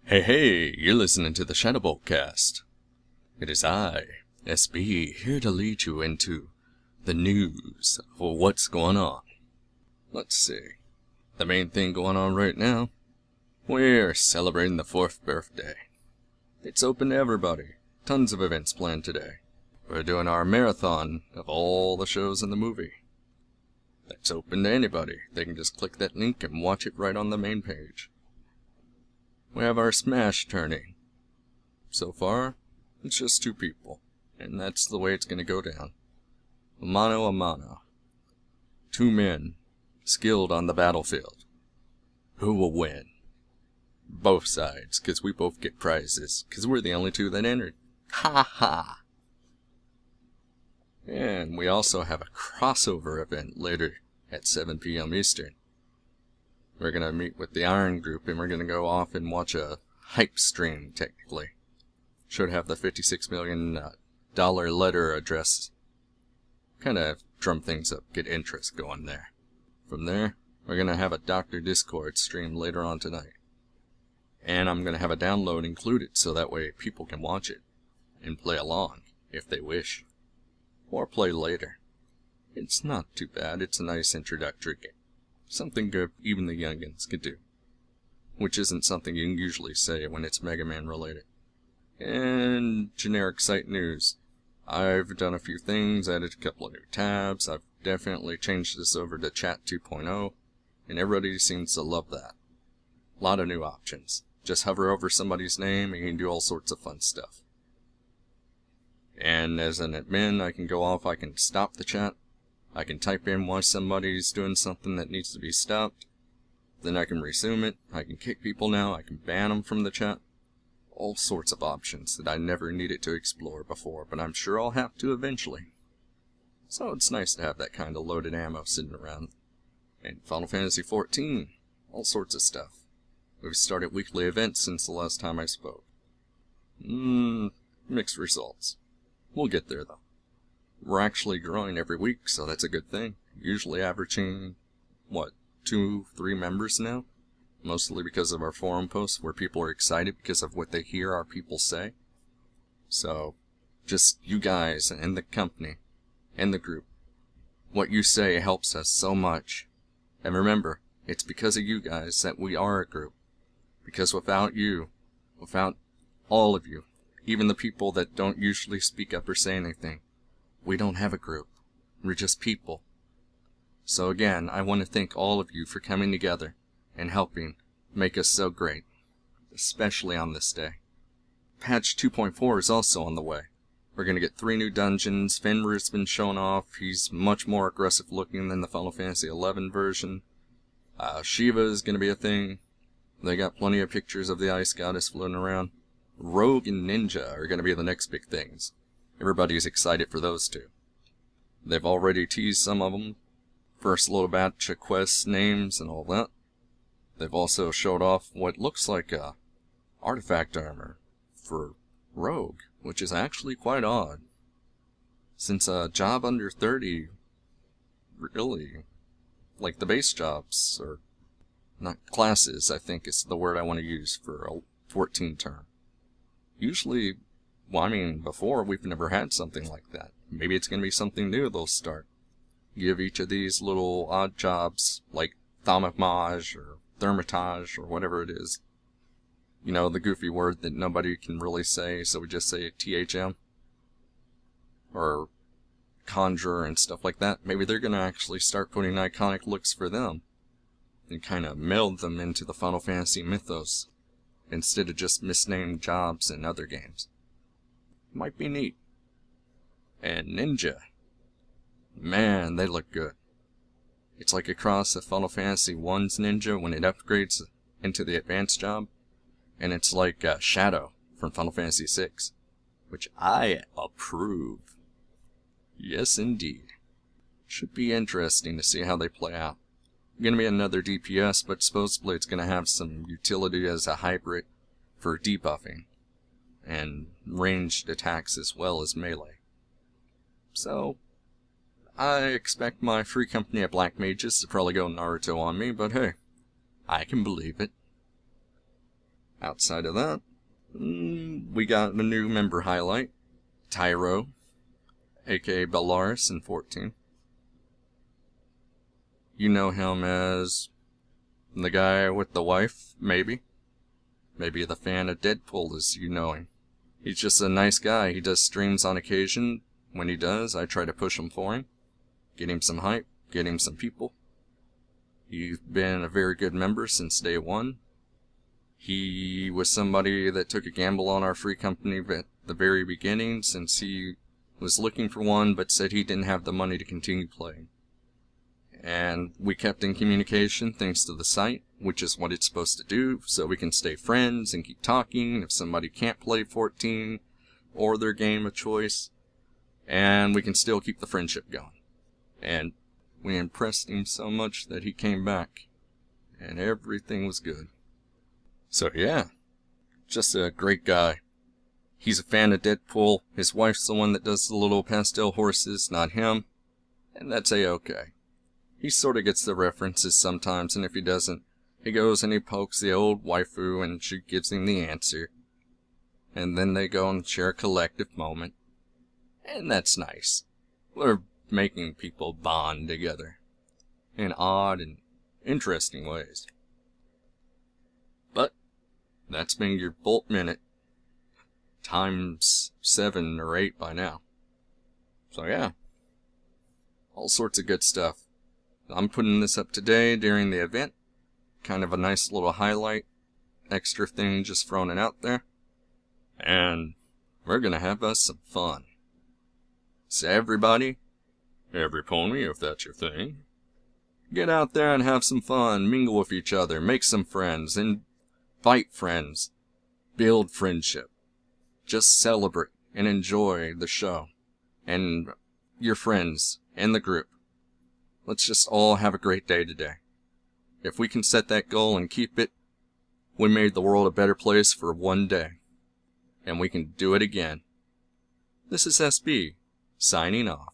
Hey, you're listening to the Shadowboltscast. It is I, SB, here to lead you into the news of what's going on. Let's see. The main thing going on right now, we're celebrating the 4th birthday. It's open to everybody. Tons of events planned today. We're doing our marathon of all the shows in the movie. That's open to anybody. They can just click that link and watch it right on the main page. We have our Smash tourney. So far, it's just 2 people, and that's the way it's going to go down. Mano a mano. 2 men, skilled on the battlefield. Who will win? Both sides, because we both get prizes, because we're the only 2 that entered. Ha ha! And we also have a crossover event later at 7 p.m. Eastern. We're going to meet with the Iron Group, and we're going to go off and watch a hype stream, technically. Should have the $56 million letter address. Kind of drum things up, get interest going there. From there, we're going to have a Dr. Discord stream later on tonight. And I'm going to have a download included, so that way people can watch it and play along, if they wish. Or play later. It's not too bad, it's a nice introductory game. Something good even the youngins could do. Which isn't something you can usually say when it's Mega Man related. And generic site news. I've done a few things, added a couple of new tabs, I've definitely changed this over to Chat 2.0, and everybody seems to love that. A lot of new options. Just hover over somebody's name and you can do all sorts of fun stuff. And as an admin, I can go off, I can stop the chat. I can type in why somebody's doing something that needs to be stopped. Then I can resume it. I can kick people now. I can ban them from the chat. All sorts of options that I never needed to explore before, but I'm sure I'll have to eventually. So it's nice to have that kind of loaded ammo sitting around. And Final Fantasy XIV. All sorts of stuff. We've started weekly events since the last time I spoke. Mixed results. We'll get there though. We're actually growing every week, so that's a good thing. Usually averaging, 2-3 members now? Mostly because of our forum posts where people are excited because of what they hear our people say. So, just you guys and the company and the group. What you say helps us so much. And remember, it's because of you guys that we are a group. Because without you, without all of you, even the people that don't usually speak up or say anything, we don't have a group. We're just people. So again, I want to thank all of you for coming together and helping make us so great, especially on this day. Patch 2.4 is also on the way. We're going to get 3 new dungeons. Fenrir's been shown off. He's much more aggressive looking than the Final Fantasy XI version. Shiva is going to be a thing. They got plenty of pictures of the Ice Goddess floating around. Rogue and Ninja are going to be the next big things. Everybody's excited for those 2. They've already teased some of them. First little batch of quests, names, and all that. They've also showed off what looks like a artifact armor for Rogue, which is actually quite odd. Since a job under 30, really, like the base jobs, or not classes, I think is the word I want to use for a 14 term. Usually, before we've never had something like that. Maybe it's going to be something new they'll start. Give each of these little odd jobs, like Thaumatage or Thermitage or whatever it is. You know, the goofy word that nobody can really say, so we just say THM. Or Conjure and stuff like that. Maybe they're going to actually start putting iconic looks for them. And kind of meld them into the Final Fantasy mythos. Instead of just misnamed jobs in other games. Might be neat. And Ninja. Man, they look good. It's like a cross of Final Fantasy 1's Ninja when it upgrades into the advanced job. And it's like Shadow from Final Fantasy 6. Which I approve. Yes, indeed. Should be interesting to see how they play out. Gonna be another DPS, but supposedly it's gonna have some utility as a hybrid for debuffing. And ranged attacks as well as melee. So, I expect my free company of black mages to probably go Naruto on me, but hey, I can believe it. Outside of that, we got a new member highlight, Tyro, aka Bellaris in 14. You know him as the guy with the wife, maybe? Maybe the fan of Deadpool as you know him. He's just a nice guy. He does streams on occasion. When he does, I try to push him for him. Get him some hype, get him some people. He's been a very good member since day one. He was somebody that took a gamble on our free company at the very beginning, since he was looking for one but said he didn't have the money to continue playing. And we kept in communication thanks to the site, which is what it's supposed to do, so we can stay friends and keep talking if somebody can't play 14 or their game of choice, and we can still keep the friendship going. And we impressed him so much that he came back, and everything was good. So yeah, just a great guy. He's a fan of Deadpool. His wife's the one that does the little pastel horses, not him, and that's A-okay. He sort of gets the references sometimes, and if he doesn't, he goes and he pokes the old waifu and she gives him the answer. And then they go and share a collective moment. And that's nice. We're making people bond together in odd and interesting ways. But that's been your Bolt Minute times 7 or 8 by now. So yeah, all sorts of good stuff. I'm putting this up today during the event. Kind of a nice little highlight. Extra thing just thrown it out there. And we're gonna have us some fun. So everybody, every pony if that's your thing, get out there and have some fun. Mingle with each other. Make some friends. Invite friends. Build friendship. Just celebrate and enjoy the show. And your friends and the group. Let's just all have a great day today. If we can set that goal and keep it, we made the world a better place for one day. And we can do it again. This is SB, signing off.